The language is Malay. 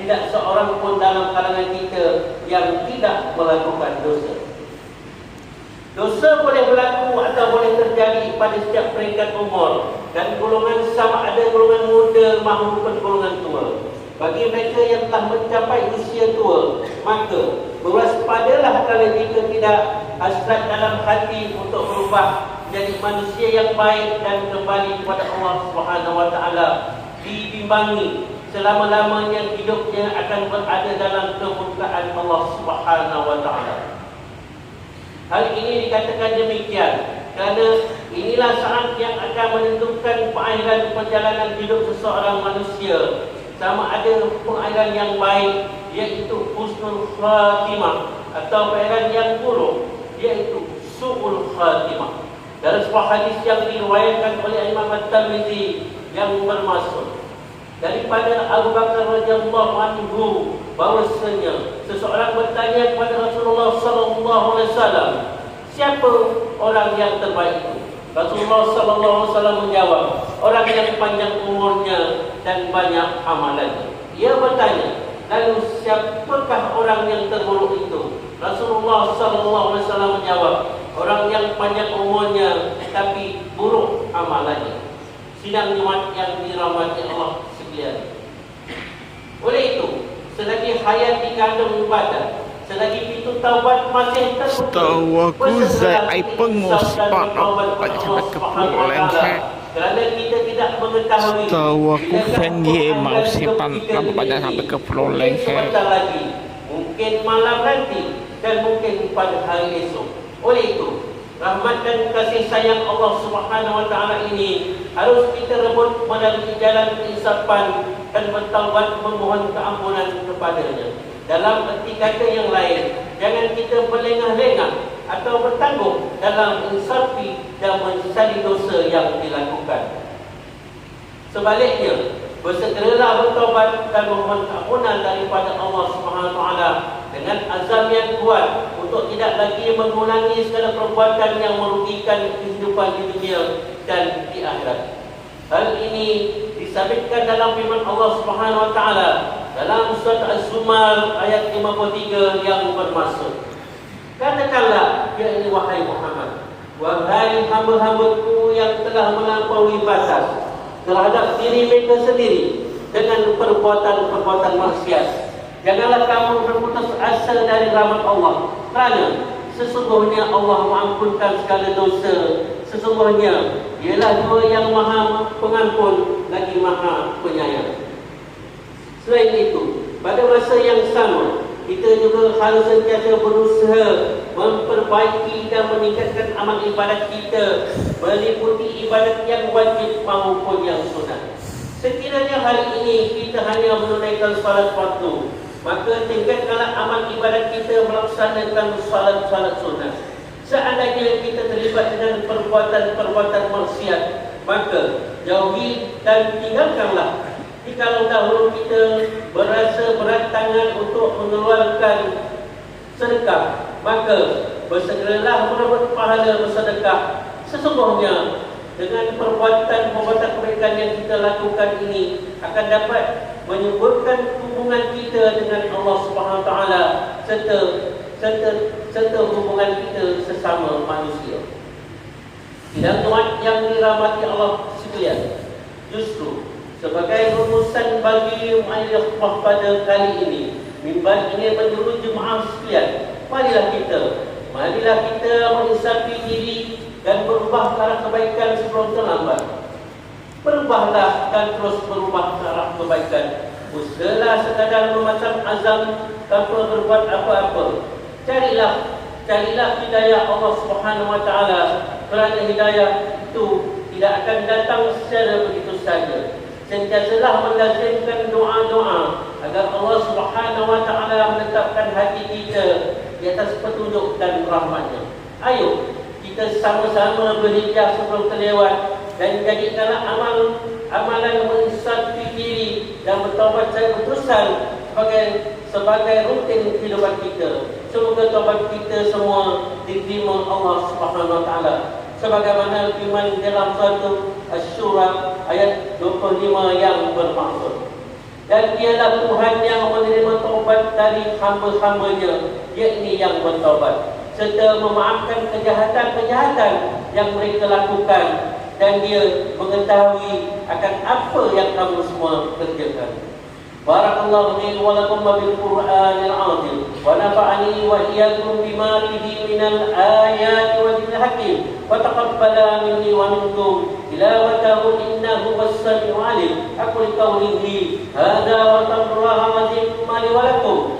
tidak seorang pun dalam kalangan kita yang tidak melakukan dosa. Dosa boleh berlaku atau boleh terjadi pada setiap peringkat umur dan golongan, sama ada golongan muda maupun golongan tua. Bagi mereka yang telah mencapai usia tua, maka berwaspadalah kalau jika tidak hasrat dalam hati untuk berubah menjadi manusia yang baik dan kembali kepada Allah Subhanahu wa taala, dibimbangi selama-lamanya hidupnya akan berada dalam kemurkaan Allah Subhanahu wa taala. Hal ini dikatakan demikian kerana inilah saat yang akan menentukan pengakhiran perjalanan hidup seseorang manusia, sama ada pengakhiran yang baik iaitu husnul khatimah atau pengakhiran yang buruk iaitu su'ul khatimah. Dalam sebuah hadis yang diriwayatkan oleh Imam At-Tirmidzi yang bermaksud daripada Abu Bakar radhiyallahu anhu bahwasanya seseorang bertanya kepada Rasulullah sallallahu alaihi wasallam, siapa orang yang terbaik itu? Rasulullah sallallahu alaihi wasallam menjawab, orang yang panjang umurnya dan banyak amalannya. Ia bertanya, lalu siapakah orang yang terburuk itu? Rasulullah sallallahu alaihi wasallam menjawab, orang yang panjang umurnya tapi buruk amalannya. Sidang jemaat yang dirahmati Allah sekalian. Oleh itu, selagi hayat dikandung ibadah, selagi pintu taubat masih terbuka, setahu aku Zai penguspat apa sampai ke pulau lengkap. kerana kita tidak mengetahui, Setahu aku Fendi mau simpan pada sampai ke pulau lengkap. sebentar lagi, mungkin malam nanti dan mungkin pada hari esok. Oleh itu, rahmat dan kasih sayang Allah Subhanahu wa taala ini harus kita rebut melalui jalan keinsapan dan bertaubat memohon keampunan kepadanya. Dalam erti kata yang lain, jangan kita berlengah-lengah atau bertanggung dalam mensafi dan menyesali dosa yang dilakukan. Sebaliknya, bersegeralah bertaubat dan memohon keampunan daripada Allah Subhanahu wa taala dengan azam yang kuat untuk tidak lagi mengulangi segala perbuatan yang merugikan kehidupan di dunia dan di akhirat. Hal ini disabitkan dalam firman Allah Subhanahu wa taala dalam surat Az-Zumar ayat 53 yang bermaksud, katakanlah, yakni wahai Muhammad, wahai hamba-hambaku yang telah melampaui batas terhadap diri mereka sendiri dengan perbuatan-perbuatan maksiat, janganlah kamu berputus asa dari rahmat Allah, kerana sesungguhnya Allah mengampunkan segala dosa. Sesungguhnya Dialah Dua yang Maha Pengampun lagi Maha Penyayang. Selain itu, pada masa yang sama, kita juga harus sentiasa berusaha memperbaiki dan meningkatkan amal ibadat kita, meliputi ibadat yang wajib maupun yang sunat. Sekiranya hari ini kita hanya menunaikan salat fardu, maka tingkatkanlah amal ibadat kita melaksanakan salat-salat sunat. Seandainya kita terlibat dengan perbuatan-perbuatan maksiat, maka jauhi dan tinggalkanlah. Jikalau dahulu kita berasa berat tangan untuk mengeluarkan sedekah, maka bersegeralah merebut pahala bersedekah. Sesungguhnya dengan perbuatan-perbuatan kebaikan yang kita lakukan ini akan dapat menyuburkan hubungan kita dengan Allah Subhanahu wa taala serta hubungan kita sesama manusia. Sidang jemaat yang dirahmati Allah sekalian, justru sebagai rumusan bagi mu'ayyah pada kali ini, mimbar ini menjuru jemaah sekalian, marilah kita menginsafi diri dan berubah ke arah kebaikan sebelum terlambat. Berubahlah dan terus berubah ke arah kebaikan. Usahalah sekadar memasang azam tanpa berbuat apa-apa. Carilah hidayah Allah Subhanahu wa taala, kerana hidayah itu tidak akan datang secara begitu saja. Sentiasalah melazimkan doa-doa agar Allah Subhanahu wa taala menetapkan hati kita di atas petunjuk dan rahmat-Nya. Ayo kita sama-sama berhijrah sebelum terlewat dan jadikanlah amalan menginsafi diri dan bertaubat secara berterusan sebagai rutin kehidupan kita. Semoga taubat kita semua diterima Allah Subhanahu wa taala. Sebagaimana firman dalam surah Asy-Syura ayat 25 yang bermaksud, Dan dialah Tuhan yang menerima taubat dari hamba-hambanya, yakni yang bertaubat, serta memaafkan kejahatan-kejahatan yang mereka lakukan, dan dia mengetahui akan apa yang kamu semua kerjakan. Barakallahu li wa lakum bil Qur'anil azim wa nafa'ani wa iyyakum bima fihi minal ayati wa dhikril hakim wa taqabbala minni wa minkum tilawatahu innahu was-sami'ul 'alim. Aku qawlihi hadza wa taqullaha wa li wa lakum.